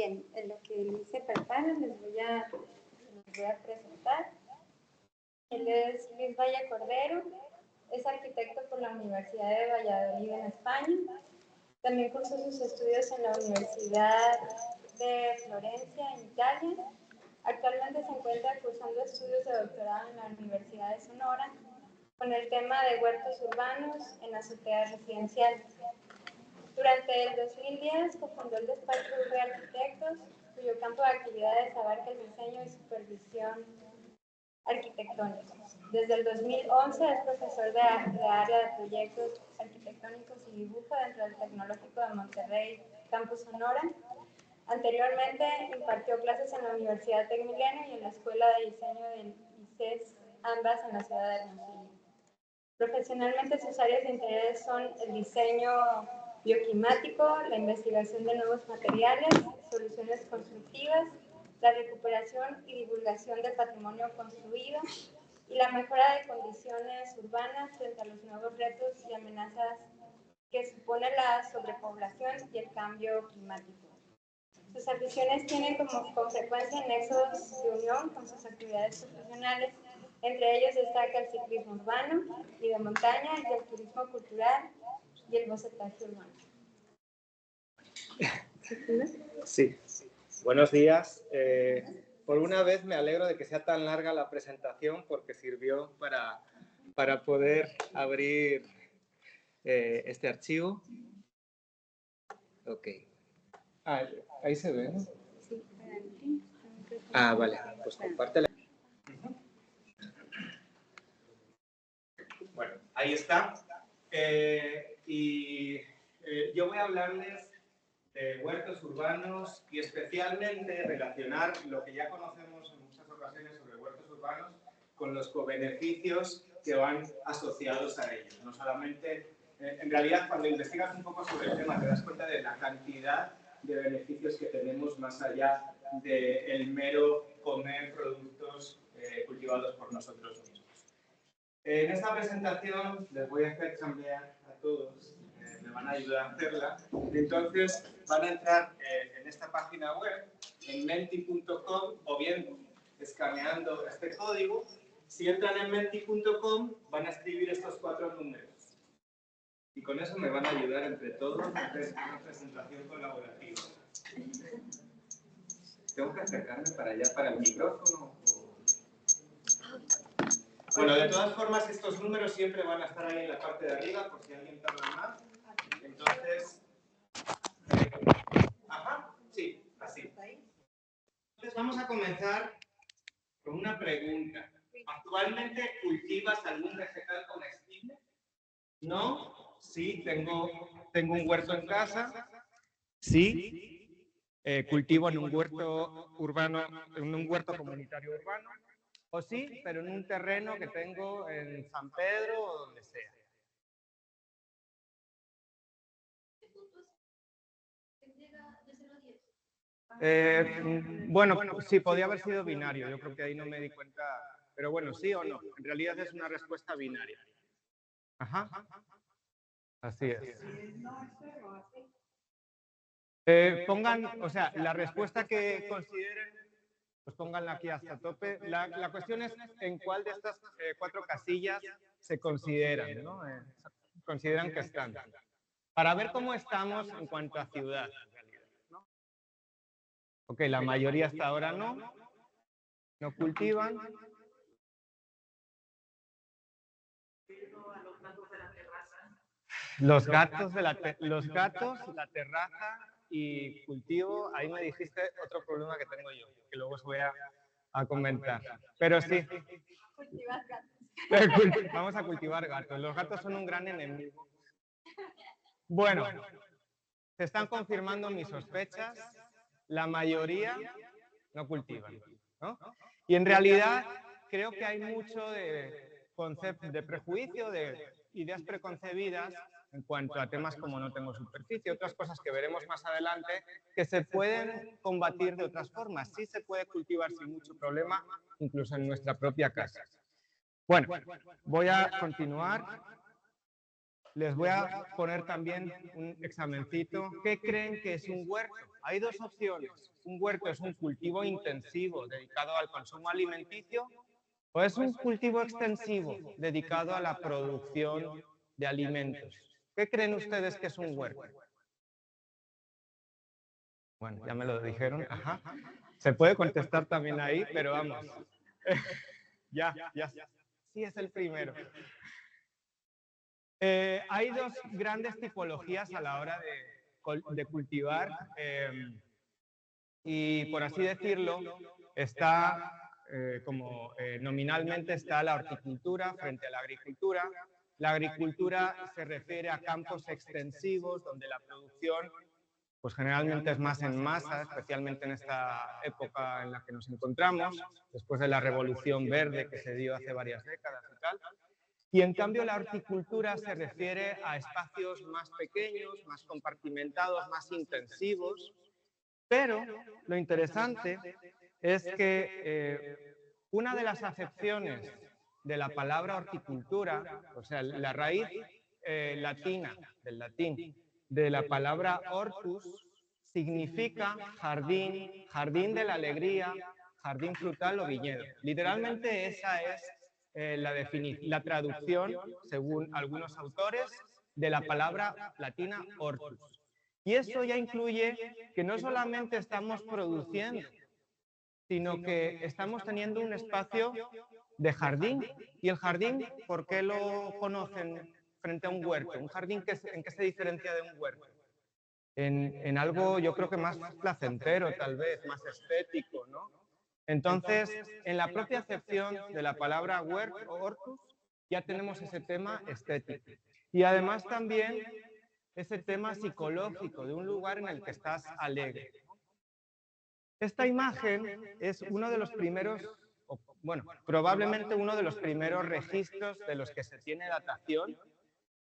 Bien, en lo que Luis se prepara, les voy a presentar. Él es Luis Valle Cordero, es arquitecto por la Universidad de Valladolid en España. También cursó sus estudios en la Universidad de Florencia, en Italia. Actualmente se encuentra cursando estudios de doctorado en la Universidad de Sonora con el tema de huertos urbanos en azoteas residenciales. Durante el 2010 cofundó el despacho de arquitectos, cuyo campo de actividades abarca el diseño y supervisión arquitectónicos. Desde el 2011 es profesor de área de proyectos arquitectónicos y dibujo dentro del Tecnológico de Monterrey, Campus Sonora. Anteriormente impartió clases en la Universidad Tecmilenio y en la Escuela de Diseño del ICES, ambas en la ciudad de Hermosillo. Profesionalmente sus áreas de interés son el diseño bioclimático, la investigación de nuevos materiales, soluciones constructivas, la recuperación y divulgación del patrimonio construido y la mejora de condiciones urbanas frente a los nuevos retos y amenazas que supone la sobrepoblación y el cambio climático. Sus aficiones tienen con frecuencia nexos de unión con sus actividades profesionales. Entre ellos destaca el ciclismo urbano y de montaña y el turismo cultural y el bocetaje urbano. Sí, buenos días. Por una vez me alegro de que sea tan larga la presentación porque sirvió para poder abrir este archivo. Ok. Ahí se ve, ¿no? Sí, adelante. Vale, pues compártela. Bueno, ahí está. Yo voy a hablarles de huertos urbanos y especialmente relacionar lo que ya conocemos en muchas ocasiones sobre huertos urbanos con los cobeneficios que van asociados a ellos. No solamente, en realidad, cuando investigas un poco sobre el tema te das cuenta de la cantidad de beneficios que tenemos más allá del mero comer productos cultivados por nosotros mismos. En esta presentación les voy a hacer chambear a todos, me van a ayudar a hacerla. Entonces van a entrar en esta página web, en menti.com, o bien escaneando este código. Si entran en menti.com van a escribir estos 4 números. Y con eso me van a ayudar entre todos a hacer una presentación colaborativa. ¿Tengo que acercarme para allá, para el micrófono? Bueno, de todas formas, estos números siempre van a estar ahí en la parte de arriba, por si alguien tarda más. Entonces, sí, así. Entonces, vamos a comenzar con una pregunta. ¿Actualmente cultivas algún vegetal comestible? ¿No? Sí, tengo un huerto en casa. Sí, cultivo en un huerto urbano, en un huerto comunitario urbano. O sí, pero en un terreno que tengo en San Pedro o donde sea. Bueno, sí, podía haber sido binario. Yo creo que ahí no me di cuenta. Pero bueno, sí o no. En realidad es una respuesta binaria. Ajá. Así es. Pongan, o sea, la respuesta que consideren, pues pónganla aquí hasta tope. La cuestión es en cuál de estas 4 casillas se consideran, ¿no? Consideran que están. Para ver cómo estamos en cuanto a ciudad, en realidad, ¿no? Ok, la mayoría hasta ahora no cultivan. Los gatos, la terraza y cultivo, ahí me dijiste otro problema que tengo yo, que luego os voy a comentar. Pero sí. Cultivar gatos. Vamos a cultivar gatos. Los gatos son un gran enemigo. Bueno, se están confirmando mis sospechas. La mayoría no cultivan, ¿no? Y en realidad creo que hay mucho de prejuicio, de ideas preconcebidas en cuanto a temas como no tengo superficie, otras cosas que veremos más adelante, que se pueden combatir de otras formas. Sí se puede cultivar sin mucho problema, incluso en nuestra propia casa. Bueno, voy a continuar. les voy a poner también un examencito. ¿Qué creen que es un huerto? Hay dos opciones. Un huerto es un cultivo intensivo dedicado al consumo alimenticio o es un cultivo extensivo dedicado a la producción de alimentos. ¿Qué creen ustedes que es un huerto? Bueno, ya me lo dijeron. Ajá. Se puede contestar también ahí, pero vamos. Ya. Sí, es el primero. Hay dos grandes tipologías a la hora de cultivar y, por así decirlo, está nominalmente está la horticultura frente a la agricultura. La agricultura se refiere a campos extensivos donde la producción pues generalmente es más en masa, especialmente en esta época en la que nos encontramos, después de la Revolución Verde que se dio hace varias décadas y tal. Y en cambio la horticultura se refiere a espacios más pequeños, más compartimentados, más intensivos, pero lo interesante es que una de las acepciones de la palabra horticultura, o sea, la raíz latina, del latín, de la palabra hortus, significa jardín, jardín de la alegría, jardín frutal o viñedo. Literalmente esa es la traducción, según algunos autores, de la palabra latina hortus. Y eso ya incluye que no solamente estamos produciendo, sino que estamos teniendo un espacio de jardín. ¿Y el jardín, por qué lo conocen frente a un huerto? ¿Un jardín en qué se diferencia de un huerto? En algo, yo creo que más placentero, tal vez, más estético, ¿no? Entonces, en la propia acepción de la palabra huerto o hortus, ya tenemos ese tema estético. Y además también ese tema psicológico de un lugar en el que estás alegre. Esta imagen es uno de los primeros, bueno, probablemente uno de los primeros registros de los que se tiene datación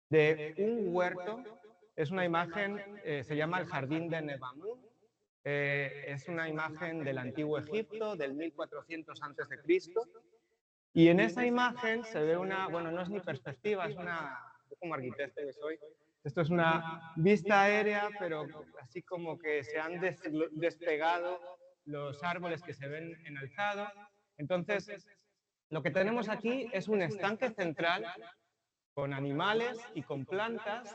de un huerto. Es una imagen, se llama el Jardín de Nebamun. Es una imagen del Antiguo Egipto, del 1400 a.C. Y en esa imagen se ve una, bueno, no es ni perspectiva, es una, como arquitecto que soy, esto es una vista aérea, pero así como que se han despegado los árboles que se ven en alzado. Entonces, lo que tenemos aquí es un estanque central con animales y con plantas.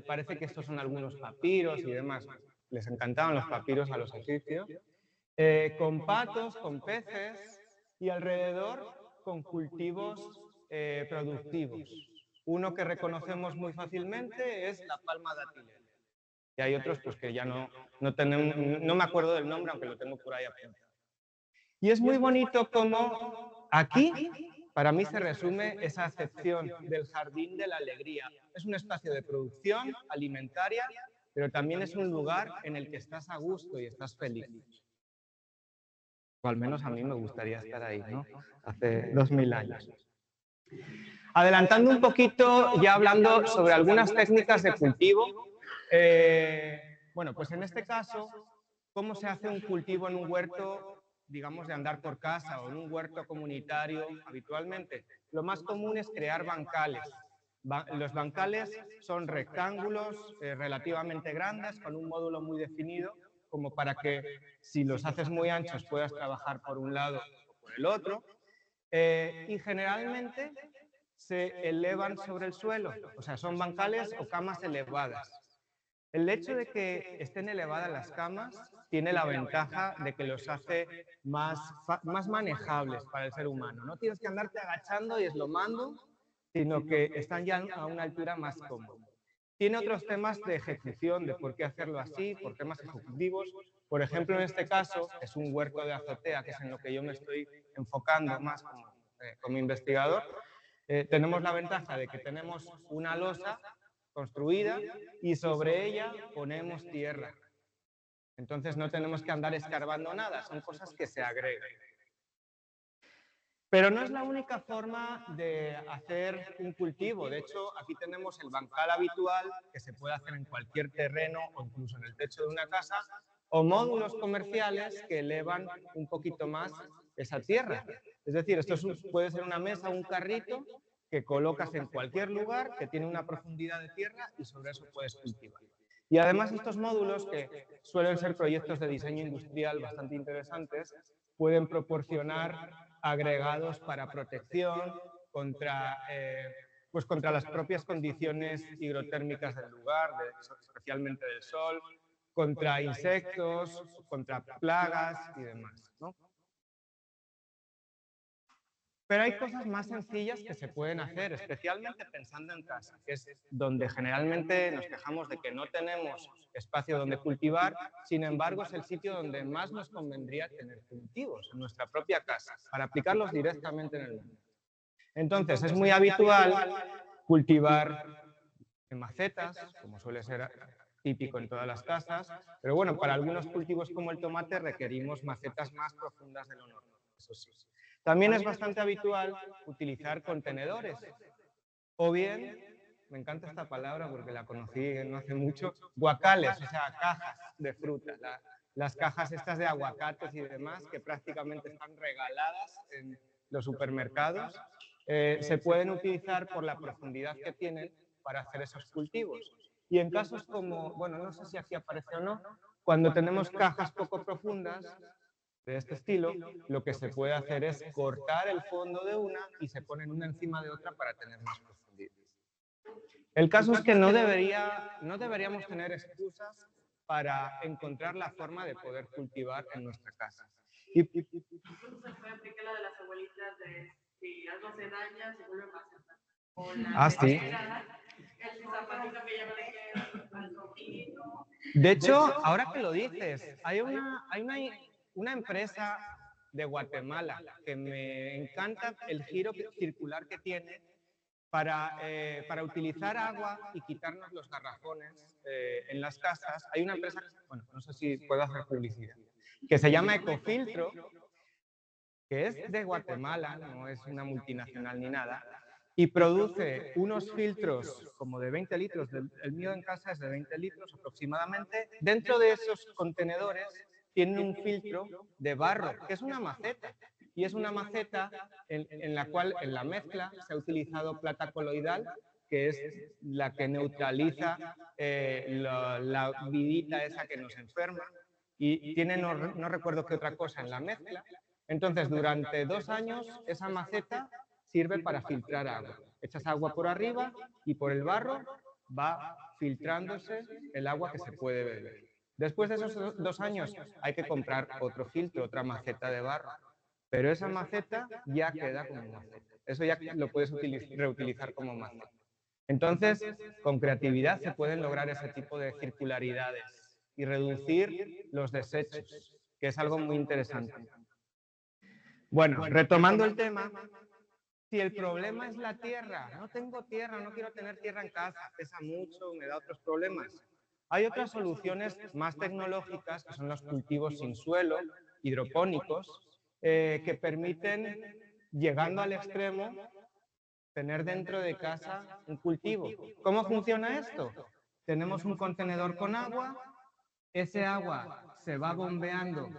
Parece que estos son algunos papiros y demás. Les encantaban los papiros a los egipcios. Con patos, con peces y alrededor con cultivos productivos. Uno que reconocemos muy fácilmente es la palma datilera. Y hay otros pues, que ya no me acuerdo del nombre, aunque lo tengo por ahí apuntado. Y es muy bonito como aquí, para mí se resume esa acepción del jardín de la alegría. Es un espacio de producción alimentaria, pero también es un lugar en el que estás a gusto y estás feliz. O al menos a mí me gustaría estar ahí, ¿no? Hace 2000 años. Adelantando un poquito, ya hablando sobre algunas técnicas de cultivo. Bueno, pues en este caso, ¿cómo se hace un cultivo en un huerto, digamos, de andar por casa o en un huerto comunitario habitualmente? Lo más común es crear bancales. Los bancales son rectángulos relativamente grandes, con un módulo muy definido, como para que si los haces muy anchos puedas trabajar por un lado o por el otro. Y generalmente se elevan sobre el suelo, o sea, son bancales o camas elevadas. El hecho de que estén elevadas las camas tiene la ventaja de que los hace más manejables para el ser humano. No tienes que andarte agachando y eslomando, sino que están ya a una altura más cómoda. Tiene otros temas de ejecución, de por qué hacerlo así, por temas ejecutivos. Por ejemplo, en este caso, es un huerto de azotea, que es en lo que yo me estoy enfocando más como investigador. Tenemos la ventaja de que tenemos una losa construida y sobre ella ponemos tierra. Entonces no tenemos que andar escarbando nada, son cosas que se agregan. Pero no es la única forma de hacer un cultivo. De hecho, aquí tenemos el bancal habitual, que se puede hacer en cualquier terreno o incluso en el techo de una casa, o módulos comerciales que elevan un poquito más esa tierra. Es decir, esto puede ser una mesa o un carrito que colocas en cualquier lugar, que tiene una profundidad de tierra y sobre eso puedes cultivar. Y además estos módulos, que suelen ser proyectos de diseño industrial bastante interesantes, pueden proporcionar agregados para protección contra, pues contra las propias condiciones hidrotérmicas del lugar, especialmente del sol, contra insectos, contra plagas y demás, ¿no? Pero hay cosas más sencillas que se pueden hacer, especialmente pensando en casa, que es donde generalmente nos quejamos de que no tenemos espacio donde cultivar, sin embargo es el sitio donde más nos convendría tener cultivos, en nuestra propia casa, para aplicarlos directamente en el mundo. Entonces es muy habitual cultivar en macetas, como suele ser típico en todas las casas, pero bueno, para algunos cultivos como el tomate requerimos macetas más profundas de lo normal, eso sí. También es bastante habitual utilizar contenedores o bien, me encanta esta palabra porque la conocí no hace mucho, guacales, o sea, cajas de fruta. Las cajas estas de aguacates y demás que prácticamente están regaladas en los supermercados, se pueden utilizar por la profundidad que tienen para hacer esos cultivos. Y en casos como, bueno, no sé si aquí aparece o no, cuando tenemos cajas poco profundas, de este estilo, lo que se puede hacer es cortar el fondo de una y se ponen una encima de otra para tener más profundidad. El caso es que no deberíamos tener excusas para encontrar la forma de poder cultivar en nuestra casa. Incluso se puede aplicar la de las abuelitas de si algo se daña, se vuelve maceta. O la sí. El zapatito que ya no le queda al sobrino. De hecho, ahora que lo dices, hay una empresa de Guatemala que me encanta el giro circular que tiene para utilizar agua y quitarnos los garrafones en las casas. Hay una empresa, bueno, no sé si puedo hacer publicidad, que se llama Ecofiltro, que es de Guatemala, no es una multinacional ni nada, y produce unos filtros como de 20 litros, el mío en casa es de 20 litros aproximadamente. Dentro de esos contenedores tiene un filtro de barro, que es una maceta, y es una maceta en la cual en la mezcla se ha utilizado plata coloidal, que es la que neutraliza la vidita esa que nos enferma, y tiene no recuerdo qué otra cosa en la mezcla. Entonces, durante 2 años, esa maceta sirve para filtrar agua. Echas agua por arriba y por el barro va filtrándose el agua que se puede beber. Después de esos 2 años hay que comprar otro filtro, otra maceta de barro. Pero esa maceta ya queda como maceta. Eso ya lo puedes reutilizar como maceta. Entonces, con creatividad se pueden lograr ese tipo de circularidades y reducir los desechos, que es algo muy interesante. Bueno, retomando el tema, si el problema es la tierra, no tengo tierra, no quiero tener tierra en casa, pesa mucho, me da otros problemas. Hay otras soluciones más tecnológicas, que son los cultivos sin suelo, hidropónicos, que permiten, llegando al extremo, tener dentro de casa un cultivo. ¿Cómo funciona esto? Tenemos un contenedor con agua, ese agua se va bombeando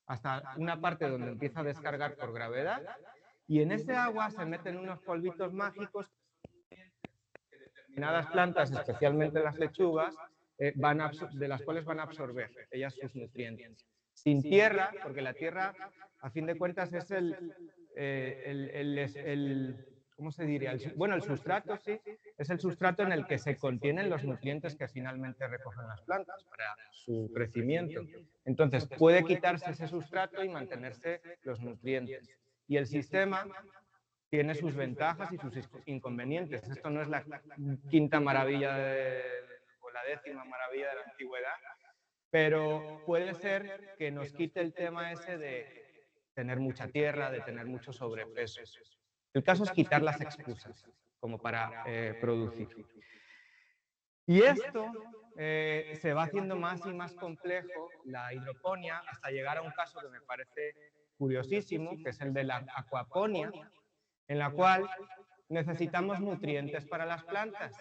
hasta una parte donde empieza a descargar por gravedad, y en ese agua se meten unos polvitos mágicos que determinadas plantas, especialmente las lechugas, de las cuales van a absorber ellas sus nutrientes. Sin tierra, porque la tierra, a fin de cuentas, es ¿cómo se diría? Bueno, el sustrato, sí, es el sustrato en el que se contienen los nutrientes que finalmente recogen las plantas para su crecimiento. Entonces, puede quitarse ese sustrato y mantenerse los nutrientes. Y el sistema tiene sus ventajas y sus inconvenientes. Esto no es la quinta maravilla o la 10ª maravilla de la antigüedad, pero puede ser que nos quite el tema ese de tener mucha tierra, de tener mucho sobrepeso. El caso es quitar las excusas como para producir. Y esto se va haciendo más y más complejo, la hidroponía, hasta llegar a un caso que me parece curiosísimo, que es el de la acuaponía, en la cual necesitamos nutrientes para las plantas.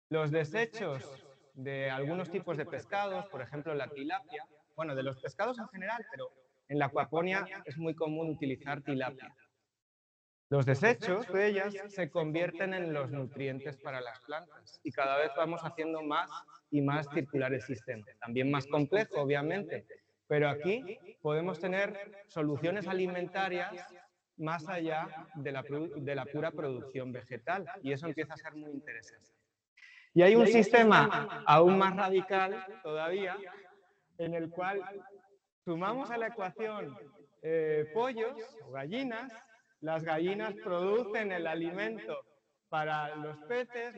Los desechos de algunos tipos de pescados, por ejemplo la tilapia, bueno, de los pescados en general, pero en la acuaponía es muy común utilizar tilapia. Los desechos de ellas se convierten en los nutrientes para las plantas y cada vez vamos haciendo más y más circular el sistema. También más complejo, obviamente, pero aquí podemos tener soluciones alimentarias más allá de la pura producción vegetal y eso empieza a ser muy interesante. Y hay un sistema aún más radical todavía en el cual sumamos a la ecuación pollos o gallinas, las gallinas producen el alimento para los peces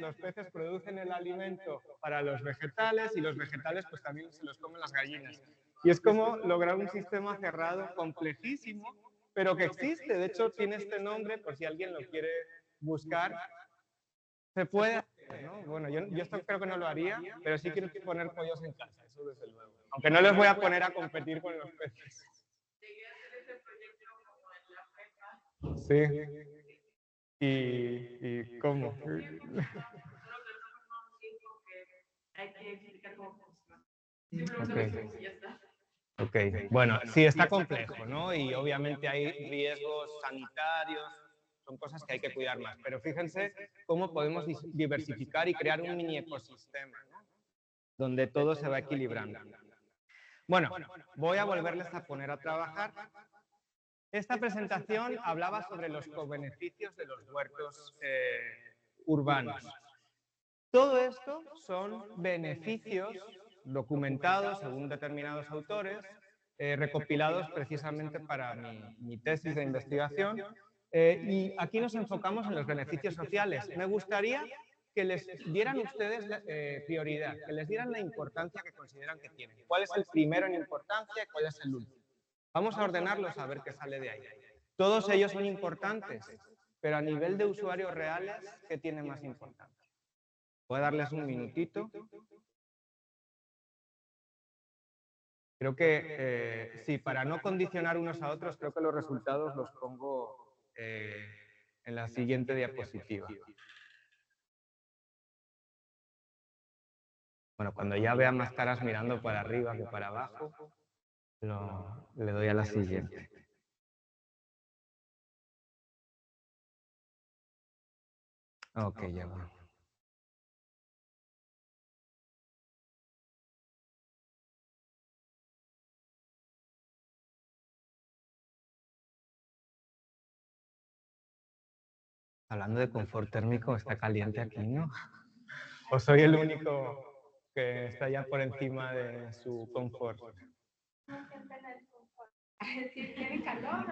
producen el alimento para los vegetales y los vegetales pues también se los comen las gallinas. Y es como lograr un sistema cerrado complejísimo, pero que existe. De hecho, tiene este nombre, por si alguien lo quiere buscar. Se puede hacer, ¿no? Bueno, yo esto creo que no lo haría, pero sí quiero poner pollos en casa, eso desde luego. Aunque no les voy a poner a competir con los peces. Llegué a hacer ese proyecto como en la prepa. Sí. ¿Y cómo? Solo que no es un tiempo que hay que explicar cómo funciona. Simplemente lo hicimos y ya está. Ok, bueno, sí está complejo, ¿no? Y obviamente hay riesgos sanitarios, son cosas que hay que cuidar más. Pero fíjense cómo podemos diversificar y crear un mini ecosistema, ¿no? Donde todo se va equilibrando. Bueno, voy a volverles a poner a trabajar. Esta presentación hablaba sobre los cobeneficios de los huertos urbanos. Todo esto son beneficios documentados según determinados autores, recopilados precisamente para mi tesis de investigación. Y aquí nos enfocamos en los beneficios sociales. Me gustaría que les dieran ustedes prioridad, que les dieran la importancia que consideran que tienen. ¿Cuál es el primero en importancia y cuál es el último? Vamos a ordenarlos a ver qué sale de ahí. Todos ellos son importantes, pero a nivel de usuarios reales, ¿qué tiene más importancia? Voy a darles un minutito. Creo que, sí, para no condicionar unos a otros, creo que los resultados los pongo en la siguiente diapositiva. Bueno, cuando ya vea más caras mirando para arriba que para abajo, le doy a la siguiente. Ok, ya va. Hablando de confort térmico, está caliente aquí, ¿no? ¿O soy el único que está ya por encima de su confort? ¿Tiene calor?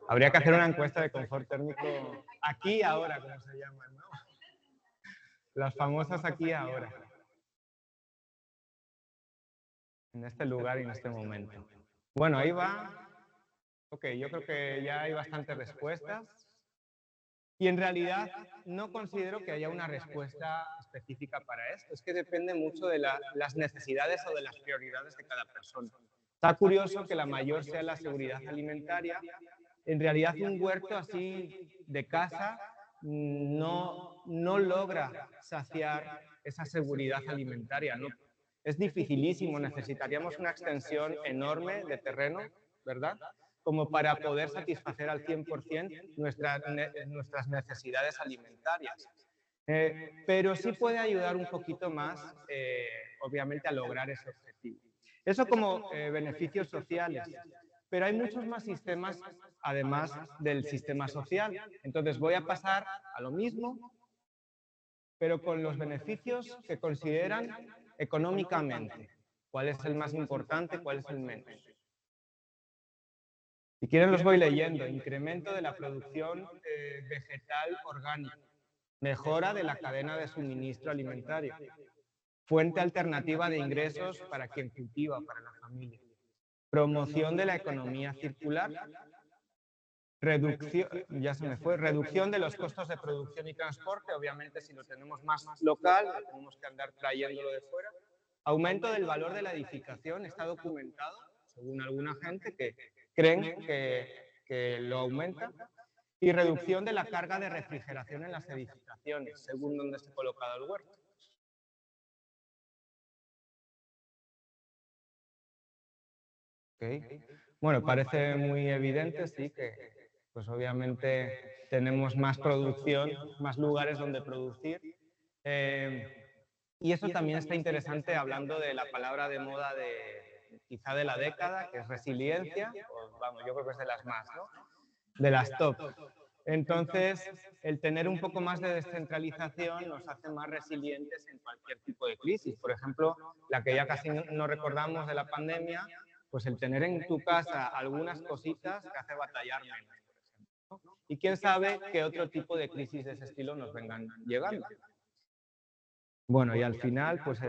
Habría que hacer una encuesta de confort térmico aquí y ahora, como se llaman, ¿no? Las famosas aquí y ahora. En este lugar y en este momento. Bueno, ahí va. Ok, yo creo que ya hay bastantes respuestas. Y en realidad no considero que haya una respuesta específica para esto. Es que depende mucho de las necesidades o de las prioridades de cada persona. Está curioso que la mayor sea la seguridad alimentaria. En realidad un huerto así de casa no logra saciar esa seguridad alimentaria. No, es dificilísimo, necesitaríamos una extensión enorme de terreno, ¿verdad?, como para poder satisfacer al 100% nuestras necesidades alimentarias. Pero sí puede ayudar un poquito más, obviamente, a lograr ese objetivo. Eso como beneficios sociales. Pero hay muchos más sistemas, además del sistema social. Entonces voy a pasar a lo mismo, pero con los beneficios que consideran económicamente. ¿Cuál es el más importante? ¿Cuál es el menos? Si quieren los voy leyendo. Incremento de la producción vegetal orgánica. Mejora de la cadena de suministro alimentario. Fuente alternativa de ingresos para quien cultiva, para la familia. Promoción de la economía circular. Reducción, ya se me fue, reducción de los costos de producción y transporte. Obviamente, si lo tenemos más local, no tenemos que andar trayéndolo de fuera. Aumento del valor de la edificación. Está documentado, según alguna gente, que creen que lo aumenta. Y reducción de la carga de refrigeración en las edificaciones, según donde esté colocado el huerto. Okay. Bueno, parece muy evidente, sí, que pues obviamente tenemos más producción, más lugares donde producir. Y eso también está interesante hablando de la palabra de moda quizá de la década, que es resiliencia, o vamos, yo creo que es de las más, ¿no? De las top. Entonces, el tener un poco más de descentralización nos hace más resilientes en cualquier tipo de crisis. Por ejemplo, la que ya casi no recordamos de la pandemia, pues el tener en tu casa algunas cositas te hace batallar menos, por ejemplo, ¿no? Y quién sabe qué otro tipo de crisis de ese estilo nos vengan llegando. Bueno, y al final, pues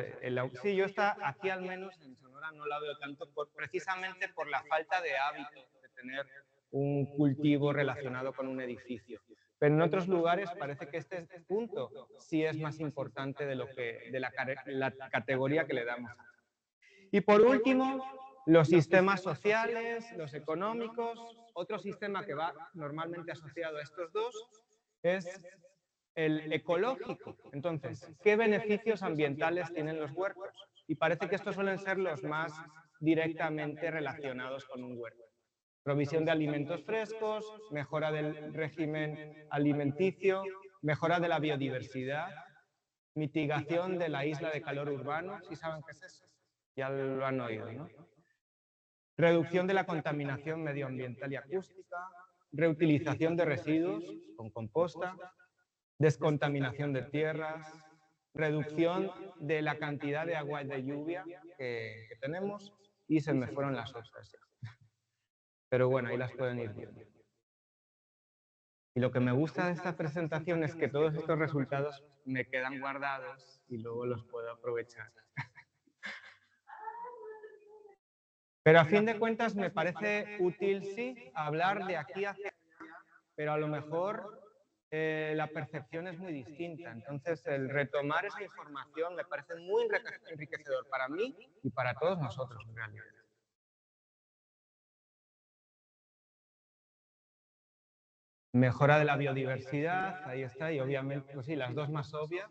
sí, yo aquí al menos en Sonora no la veo tanto precisamente por la falta de hábito de tener un cultivo relacionado con un edificio. Pero en otros lugares parece que este punto sí es más importante de la categoría que le damos. Y por último, los sistemas sociales, los económicos. Otro sistema que va normalmente asociado a estos dos es el ecológico. Entonces, ¿qué beneficios ambientales tienen los huertos? Y parece que estos suelen ser los más directamente relacionados con un huerto. Provisión de alimentos frescos, mejora del régimen alimenticio, mejora de la biodiversidad, mitigación de la isla de calor urbano. ¿Sí saben qué es eso? Ya lo han oído, ¿no? Reducción de la contaminación medioambiental y acústica, reutilización de residuos con composta, descontaminación de tierras, reducción de la cantidad de agua de lluvia que tenemos, y se me fueron las otras. Pero bueno, ahí las pueden ir viendo. Y lo que me gusta de esta presentación es que todos estos resultados me quedan guardados y luego los puedo aprovechar. Pero a fin de cuentas me parece útil, sí, hablar de aquí hacia allá, pero a lo mejor la percepción es muy distinta. Entonces, el retomar esa información me parece muy enriquecedor para mí y para todos nosotros, en realidad. Mejora de la biodiversidad, ahí está, y obviamente, pues sí, las dos más obvias.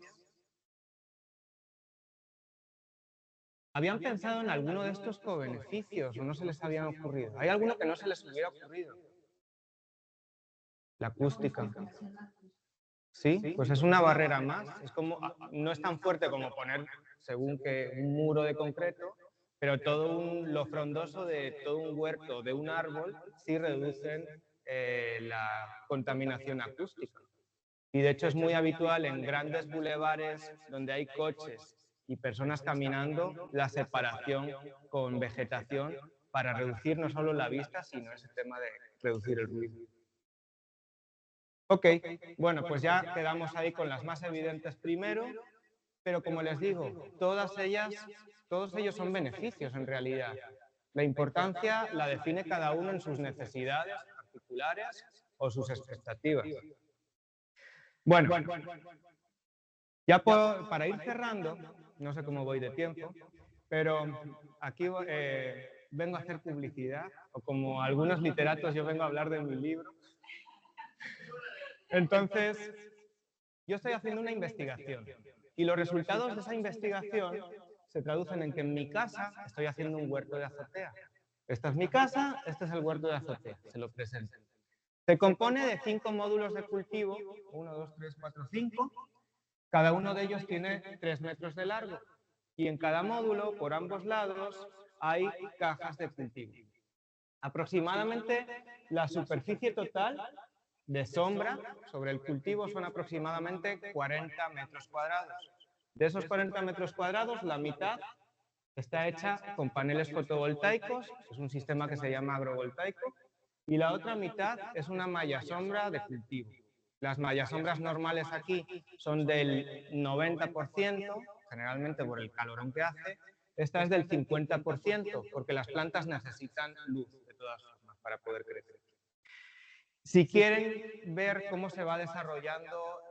¿Habían pensado en alguno de estos cobeneficios o no se les habían ocurrido? ¿Hay alguno que no se les hubiera ocurrido? La acústica. Sí, pues es una barrera más. Es como, no es tan fuerte como poner, según que, un muro de concreto, pero lo frondoso de todo un huerto, de un árbol, sí reducen la contaminación acústica. Y de hecho es muy habitual en grandes bulevares donde hay coches y personas caminando, la separación con vegetación para reducir no solo la vista, sino ese tema de reducir el ruido. Ok, bueno, pues ya quedamos ahí con las más evidentes primero, pero como les digo, todos ellos son beneficios en realidad. La importancia la define cada uno en sus necesidades particulares o sus expectativas. Bueno, ya para ir cerrando, no sé cómo voy de tiempo, pero aquí vengo a hacer publicidad, o como algunos literatos yo vengo a hablar de mi libro. Entonces, yo estoy haciendo una investigación y los resultados de esa investigación se traducen en que en mi casa estoy haciendo un huerto de azotea. Esta es mi casa, este es el huerto de azotea, se lo presento. Se compone de 5 módulos de cultivo, 1, 2, 3, 4, 5. Cada uno de ellos tiene 3 metros de largo y en cada módulo, por ambos lados, hay cajas de cultivo. Aproximadamente la superficie total de sombra sobre el cultivo son aproximadamente 40 metros cuadrados. De esos 40 metros cuadrados, la mitad está hecha con paneles fotovoltaicos, es un sistema que se llama agrovoltaico, y la otra mitad es una malla sombra de cultivo. Las mallas sombras normales aquí son del 90%, generalmente por el calorón que hace. Esta es del 50%, porque las plantas necesitan luz, de todas formas, para poder crecer. Si quieren ver cómo se va desarrollando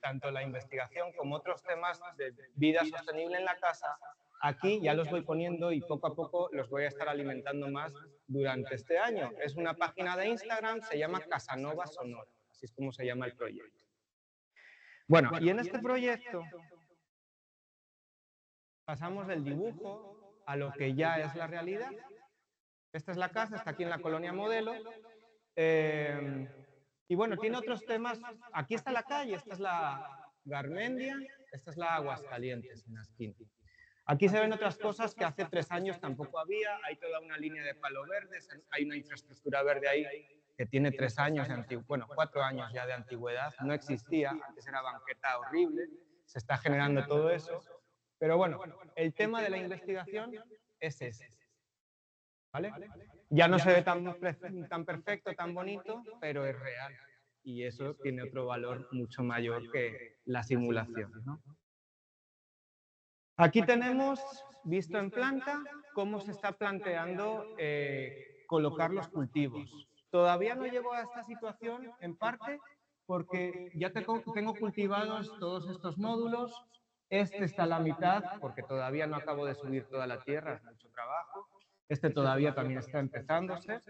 tanto la investigación como otros temas de vida sostenible en la casa, aquí ya los voy poniendo y poco a poco los voy a estar alimentando más durante este año. Es una página de Instagram, se llama Casanova Sonora, así es como se llama el proyecto. Bueno, y en este proyecto pasamos del dibujo a lo que ya es la realidad. Esta es la casa, está aquí en la colonia Modelo, Y bueno, tiene otros temas. Aquí está la calle, esta es la Garmendia, esta es la Aguascalientes en la esquina. Aquí se ven otras cosas que hace 3 años tampoco había. Hay toda una línea de palo verde, hay una infraestructura verde ahí que tiene 3 años de antigüedad, bueno, 4 años ya de antigüedad. No existía, antes era banqueta horrible, se está generando todo eso. Pero bueno, el tema de la investigación es ese. ¿Vale? Ya no se ve tan perfecto, tan bonito, pero es real. Y eso tiene otro valor mucho mayor que la simulación, ¿no? Aquí tenemos, visto en planta, cómo se está planteando colocar los cultivos. Todavía no llego a esta situación, en parte, porque ya tengo cultivados todos estos módulos. Este está a la mitad, porque todavía no acabo de subir toda la tierra, es mucho trabajo. Este todavía también está empezándose.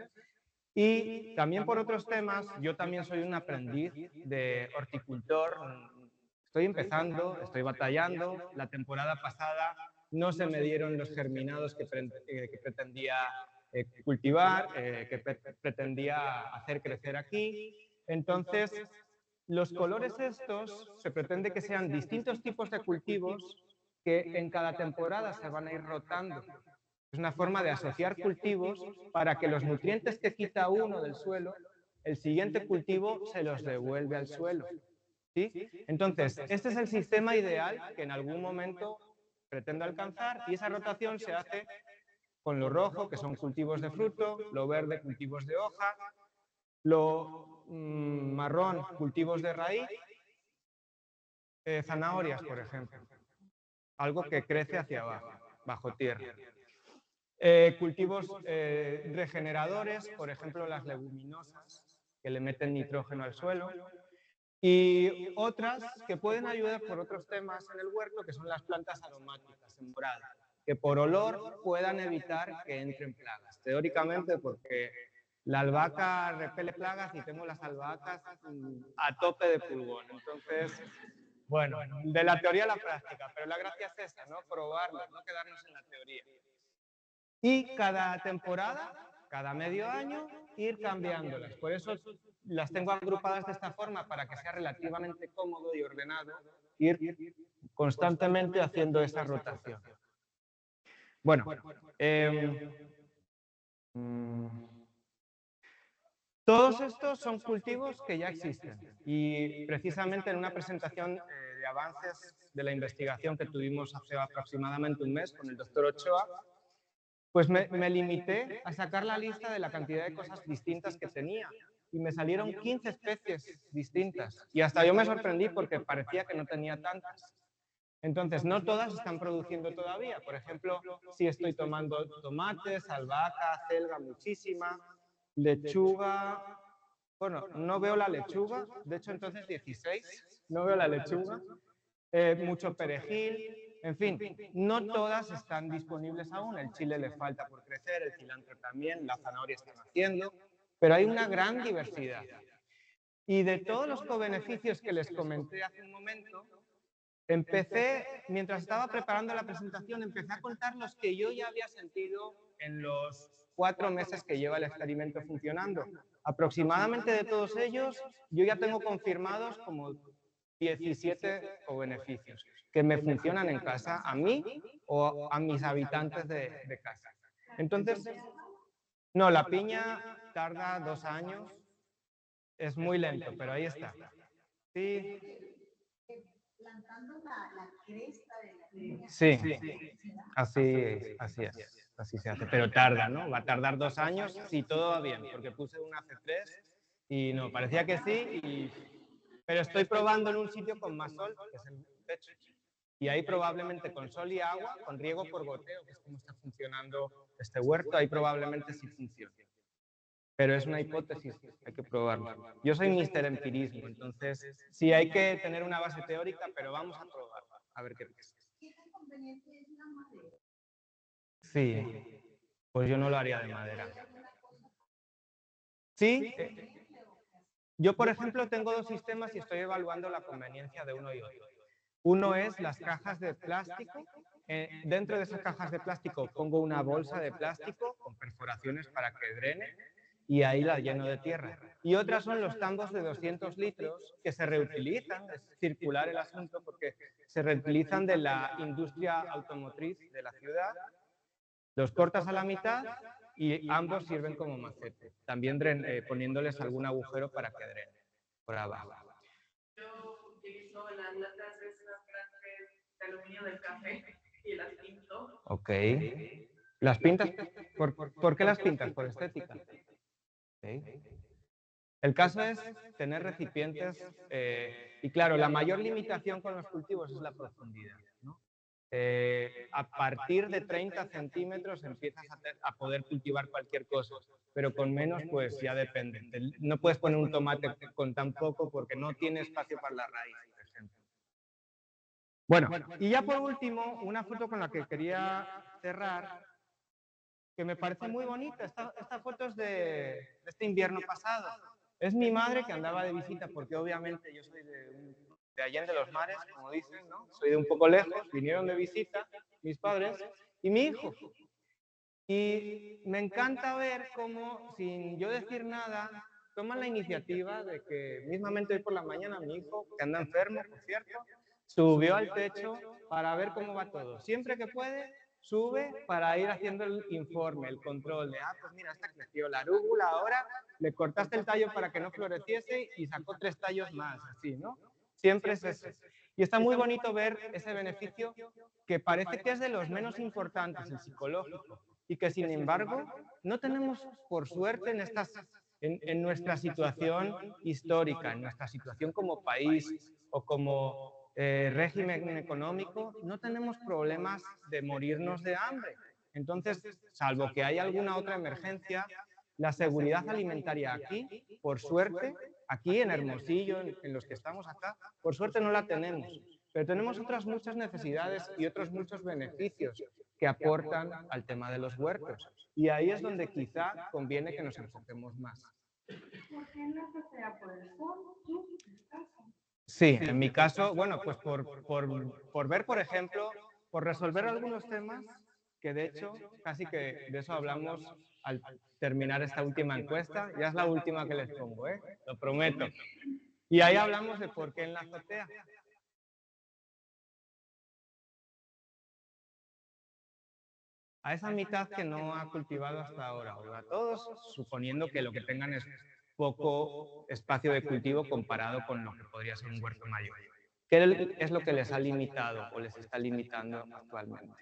Y también por otros temas, yo también soy un aprendiz de horticultor. Estoy empezando, estoy batallando. La temporada pasada no se me dieron los germinados que pretendía cultivar, que pretendía hacer crecer aquí. Entonces, los colores estos se pretende que sean distintos tipos de cultivos que en cada temporada se van a ir rotando. Es una forma de asociar cultivos para que los nutrientes que quita uno del suelo, el siguiente cultivo se los devuelve al suelo. ¿Sí? Entonces, este es el sistema ideal que en algún momento pretendo alcanzar y esa rotación se hace con lo rojo, que son cultivos de fruto, lo verde, cultivos de hoja, lo marrón, cultivos de raíz, zanahorias, por ejemplo. Algo que crece hacia abajo, bajo tierra. Cultivos regeneradores, por ejemplo, las leguminosas, que le meten nitrógeno al suelo. Y otras que pueden ayudar por otros temas en el huerto, que son las plantas aromáticas, temporales, que por olor puedan evitar que entren plagas. Teóricamente, porque la albahaca repele plagas y tengo las albahacas a tope de pulgón. Entonces, bueno, de la teoría a la práctica, pero la gracia es esa, ¿no? Probarlo, no quedarnos en la teoría. Y cada temporada, cada medio año, ir cambiándolas. Por eso las tengo agrupadas de esta forma, para que sea relativamente cómodo y ordenado ir constantemente haciendo esa rotación. Bueno, todos estos son cultivos que ya existen y precisamente en una presentación de avances de la investigación que tuvimos hace aproximadamente un mes con el doctor Ochoa, pues me limité a sacar la lista de la cantidad de cosas distintas que tenía y me salieron 15 especies distintas y hasta yo me sorprendí porque parecía que no tenía tantas. Entonces, no todas están produciendo todavía. Por ejemplo, sí estoy tomando tomates, albahaca, acelga, muchísima, lechuga. Bueno, no veo la lechuga, de hecho entonces 16, no veo la lechuga. Mucho perejil. En fin, no todas están disponibles aún. El chile le falta por crecer, el cilantro también, la zanahoria están haciendo, pero hay una gran diversidad. Y de todos los cobeneficios que les comenté hace un momento, mientras estaba preparando la presentación, empecé a contar los que yo ya había sentido en los 4 meses que lleva el experimento funcionando. Aproximadamente de todos ellos, yo ya tengo confirmados como 17 cobeneficios que me funcionan en casa, a mí o a mis habitantes de casa. Entonces, no, la piña tarda 2 años, es muy lento, pero ahí está. Sí. Plantando la cresta de la piña. Sí, así se hace, pero tarda, ¿no? Va a tardar 2 años si todo va bien, porque puse una hace 3 y no, parecía que sí, pero estoy probando en un sitio con más sol, que es el techo. Y ahí probablemente con sol y agua, con riego por goteo, que es como está funcionando este huerto, ahí probablemente sí funcione. Pero es una hipótesis, hay que probarlo. Yo soy mister empirismo, entonces sí hay que tener una base teórica, pero vamos a probarlo, a ver qué pasa. ¿Qué tan conveniente es la madera? Sí, pues yo no lo haría de madera. Sí, yo por ejemplo tengo 2 sistemas y estoy evaluando la conveniencia de uno y otro. Uno es las cajas de plástico. Dentro de esas cajas de plástico pongo una bolsa de plástico con perforaciones para que drene y ahí la lleno de tierra. Y otras son los tambos de 200 litros que se reutilizan, es circular el asunto porque se reutilizan de la industria automotriz de la ciudad, los cortas a la mitad y ambos sirven como macete, también poniéndoles algún agujero para que drenen por abajo. Yo utilizo las latas esas grandes de aluminio del café y las pinto. Ok. ¿Las pintas? ¿Por qué las pintas? ¿Por estética? Okay. El caso es tener recipientes y claro, la mayor limitación con los cultivos es la profundidad, ¿no? A partir de 30 centímetros empiezas a poder cultivar cualquier cosa, pero con menos pues ya depende. No puedes poner un tomate con tan poco porque no tiene espacio para la raíz, por ejemplo. Bueno, y ya por último, una foto con la que quería cerrar, que me parece muy bonita. Esta foto es de este invierno pasado. Es mi madre que andaba de visita, porque obviamente yo soy de Allende los Mares, como dicen, ¿no? Soy de un poco lejos, vinieron de visita mis padres y mi hijo. Y me encanta ver cómo, sin yo decir nada, toman la iniciativa de que, mismamente hoy por la mañana, mi hijo, que anda enfermo, por cierto, subió al techo para ver cómo va todo. Siempre que puede, sube para ir haciendo el informe, el control de, pues mira, esta creció la arúgula, ahora le cortaste el tallo para que no floreciese y sacó 3 tallos más, así, ¿no? Siempre es eso. Y está muy bonito ver ese beneficio que parece que es de los menos importantes, el psicológico, y que sin embargo no tenemos, por suerte, en nuestra situación histórica, en nuestra situación como país o como régimen económico, no tenemos problemas de morirnos de hambre. Entonces, salvo que haya alguna otra emergencia, la seguridad alimentaria aquí, por suerte, aquí en Hermosillo, en los que estamos acá, por suerte no la tenemos. Pero tenemos otras muchas necesidades y otros muchos beneficios que aportan al tema de los huertos. Y ahí es donde quizá conviene que nos enfoquemos más. ¿Por qué no se sea por el sol? Sí, en mi caso, bueno, pues por ver, por ejemplo, por resolver algunos temas que de hecho, casi que de eso hablamos al terminar esta última encuesta. Ya es la última que les pongo, lo prometo. Y ahí hablamos de por qué en la azotea. A esa mitad que no ha cultivado hasta ahora, o a todos, suponiendo que lo que tengan es poco espacio de cultivo comparado con lo que podría ser un huerto mayor. ¿Qué es lo que les ha limitado o les está limitando actualmente?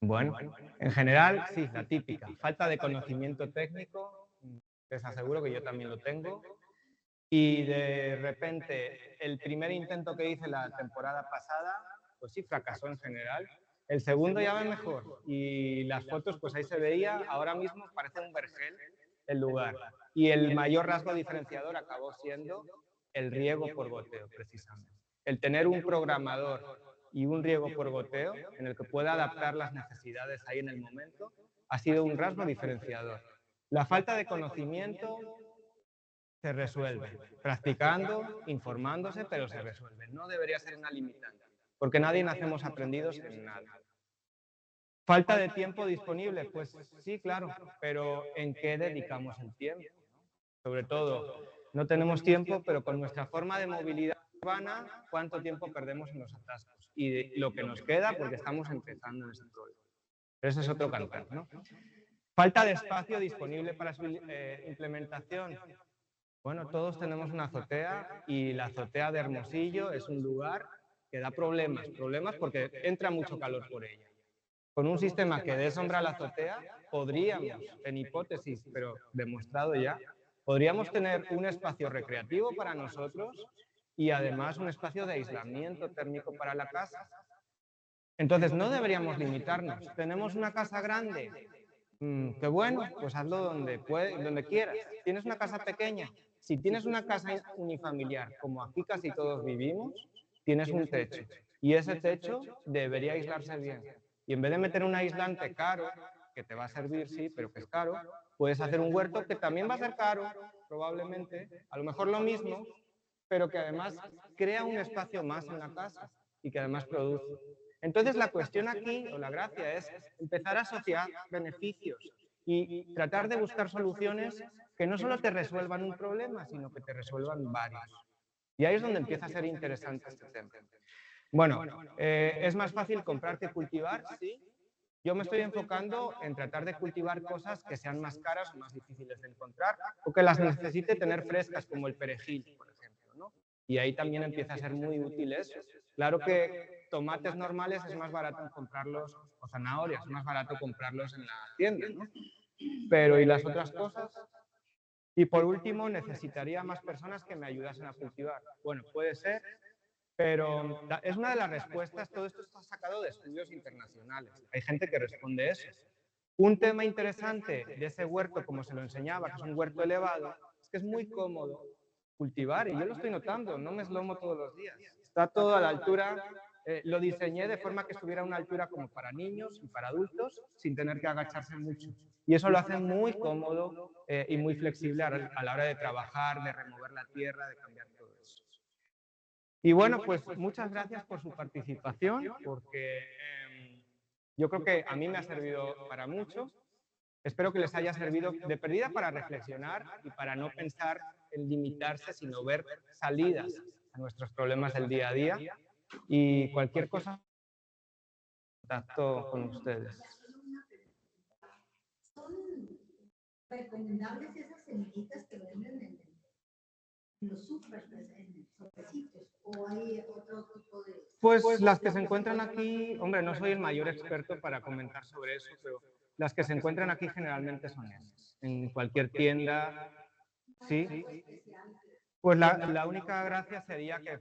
Bueno, en general, sí, la típica. Falta de conocimiento técnico, les aseguro que yo también lo tengo. Y de repente, el primer intento que hice la temporada pasada, pues sí, fracasó en general. El segundo ya va mejor. Y las fotos, pues ahí se veía, ahora mismo parece un vergel el lugar. Y el mayor rasgo diferenciador acabó siendo el riego por goteo, precisamente. El tener un programador y un riego por goteo en el que pueda adaptar las necesidades ahí en el momento, ha sido un rasgo diferenciador. La falta de conocimiento se resuelve, practicando, informándose, pero se resuelve. No debería ser una limitante, porque nadie nacemos aprendidos en nada. ¿Falta de tiempo disponible? Pues sí, claro, pero ¿en qué dedicamos el tiempo? Sobre todo, no tenemos tiempo, pero con nuestra forma de movilidad urbana, ¿cuánto tiempo perdemos en los atascos? Y lo que nos queda, porque estamos empezando en ese problema. Pero ese es otro cantar, ¿no? Falta de espacio disponible para su implementación. Bueno, todos tenemos una azotea y la azotea de Hermosillo es un lugar que da problemas porque entra mucho calor por ella. Con un sistema que dé sombra a la azotea, podríamos, en hipótesis, pero demostrado ya, podríamos tener un espacio recreativo para nosotros y además un espacio de aislamiento térmico para la casa. Entonces, no deberíamos limitarnos. ¿Tenemos una casa grande? Qué bueno, pues hazlo donde quieras. ¿Tienes una casa pequeña? Si tienes una casa unifamiliar, como aquí casi todos vivimos, tienes un techo. Y ese techo debería aislarse bien. Y en vez de meter un aislante caro, que te va a servir, sí, pero que es caro. Puedes hacer un huerto que también va a ser caro, probablemente, a lo mejor lo mismo, pero que además crea un espacio más en la casa y que además produce. Entonces la cuestión aquí, o la gracia, es empezar a asociar beneficios y tratar de buscar soluciones que no solo te resuelvan un problema, sino que te resuelvan varios. Y ahí es donde empieza a ser interesante este tema. Bueno, ¿es más fácil comprar que cultivar? Sí. Yo me estoy enfocando en tratar de cultivar cosas que sean más caras o más difíciles de encontrar o que las necesite tener frescas, como el perejil, por ejemplo, ¿no? Y ahí también empieza a ser muy útil eso. Claro que tomates normales es más barato comprarlos, o zanahorias, es más barato comprarlos en la tienda, ¿no? Pero ¿y las otras cosas? Y por último, necesitaría más personas que me ayudasen a cultivar. Bueno, puede ser, pero es una de las respuestas. Todo esto está sacado de estudios internacionales. Hay gente que responde eso. Un tema interesante de ese huerto, como se lo enseñaba, que es un huerto elevado, es que es muy cómodo cultivar, y yo lo estoy notando, no me eslomo todos los días. Está todo a la altura, lo diseñé de forma que estuviera a una altura como para niños y para adultos, sin tener que agacharse mucho. Y eso lo hace muy cómodo y muy flexible a la hora de trabajar, de remover la tierra, de cambiar todo eso. Y bueno, pues muchas gracias por su participación, porque yo creo que a mí me ha servido para mucho. Espero que les haya servido de perdida para reflexionar y para no pensar en limitarse, sino ver salidas a nuestros problemas del día a día. Y cualquier cosa, contacto con ustedes. ¿Son recomendables esas semillitas que venden en los súper, en sobrecitos, o hay otro tipo de...? Pues las que se encuentran aquí, hombre, no soy el mayor experto para comentar sobre eso, pero las que se encuentran aquí generalmente son esas. En cualquier tienda, sí. Pues la única gracia sería que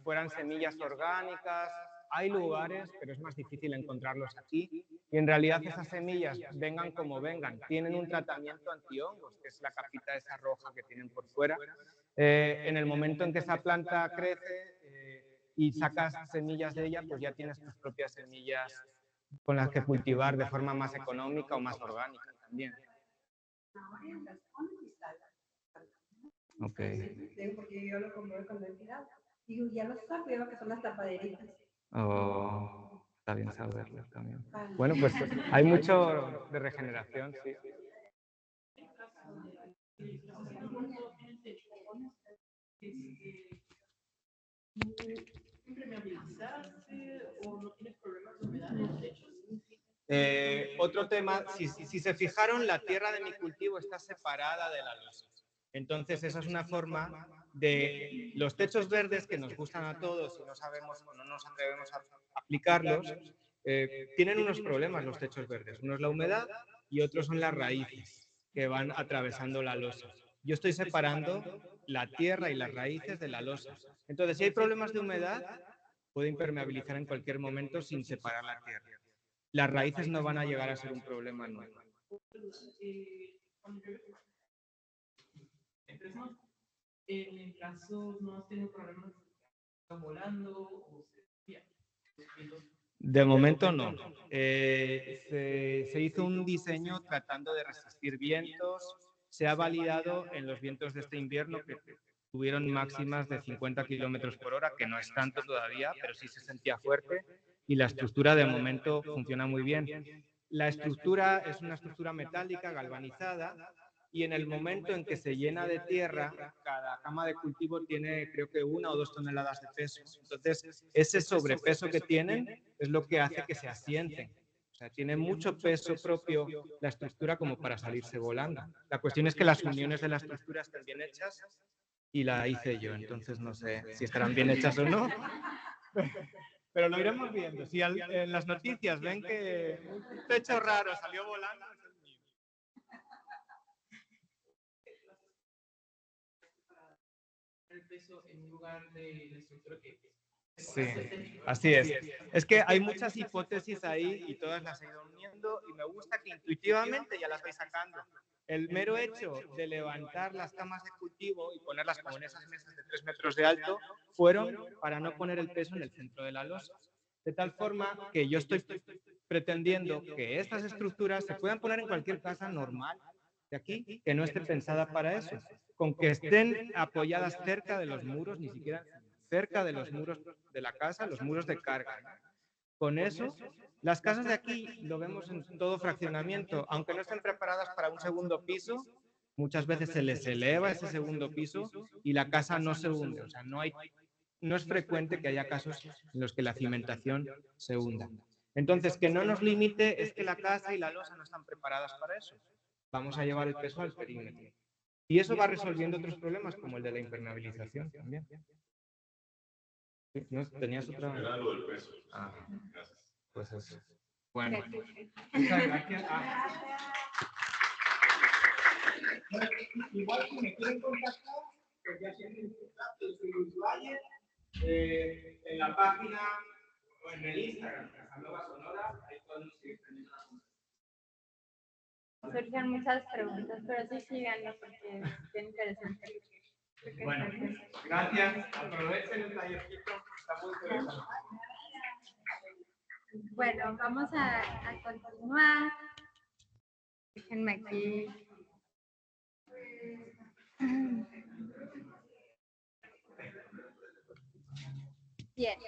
fueran semillas orgánicas. Hay lugares, pero es más difícil encontrarlos aquí. Y en realidad esas semillas, vengan como vengan, tienen un tratamiento antihongos, que es la capita esa roja que tienen por fuera. En el momento en que esa planta crece y sacas semillas de ella, pues ya tienes tus propias semillas con las que cultivar de forma más económica o más orgánica también. Ok. Digo, porque yo lo compré con identidad. Digo, ya lo saco, veo que son las tapaderitas. Oh, está bien saberlo también. Bueno, pues hay mucho de regeneración, sí. ¿Impermeabilizarse o no tienes problemas de humedad en los techos? Otro tema, si se fijaron, la tierra de mi cultivo está separada de la losa. Entonces, esa es una forma de los techos verdes que nos gustan a todos y no sabemos o no nos atrevemos a aplicarlos. Tienen unos problemas los techos verdes. Uno es la humedad y otro son las raíces que van atravesando la losa. Yo estoy separando la tierra y las raíces de la losa. Entonces, si hay problemas de humedad, puede impermeabilizar en cualquier momento sin separar la tierra. Las raíces no van a llegar a ser un problema nuevo. En caso no has tenido problemas volando o de momento no. Se hizo un diseño tratando de resistir vientos. Se ha validado en los vientos de este invierno que tuvieron máximas de 50 kilómetros por hora, que no es tanto todavía, pero sí se sentía fuerte. Y la estructura de momento funciona muy bien. La estructura es una estructura metálica galvanizada y en el momento en que se llena de tierra, cada cama de cultivo tiene creo que 1 o 2 toneladas de peso. Entonces, ese sobrepeso que tienen es lo que hace que se asienten. O sea, tiene mucho peso propio la estructura como para salirse volando. La cuestión es que las uniones de la estructura estén bien hechas y la hice yo, entonces no sé si estarán bien hechas o no. Pero lo iremos viendo. Si en las noticias ven que un techo raro salió volando, es el mío. el peso en lugar de la estructura que... Sí, así es. Es que hay muchas hipótesis ahí y todas las he ido uniendo y me gusta que intuitivamente ya las vais sacando. El mero hecho de levantar las camas de cultivo y ponerlas como en esas mesas de 3 metros de alto fueron para no poner el peso en el centro de la losa. De tal forma que yo estoy pretendiendo que estas estructuras se puedan poner en cualquier casa normal de aquí, que no esté pensada para eso, con que estén apoyadas cerca de los muros, ni siquiera cerca de los muros de la casa, los muros de carga, ¿no? Con eso, las casas de aquí lo vemos en todo fraccionamiento, aunque no estén preparadas para un segundo piso, muchas veces se les eleva ese segundo piso y la casa no se hunde, o sea, no es frecuente que haya casos en los que la cimentación se hunda. Entonces, que no nos limite es que la casa y la losa no están preparadas para eso. Vamos a llevar el peso al perímetro. Y eso va resolviendo otros problemas, como el de la impermeabilización también. ¿No? ¿Tenías otra? Era lo del peso. Ah, Gracias. pues eso. Bueno, muchas gracias. Igual si me quieren contactar, pues ya tienen el contacto de Luis Valle, en la página o en el Instagram, Casanova Sonora, ahí podemos seguir teniendo la conversación. Surgen muchas preguntas, pero sí síganlo porque es interesante. Bueno, gracias. Aprovechen el tallercito, está muy interesante. Bueno, vamos a continuar. Déjenme aquí. Bien.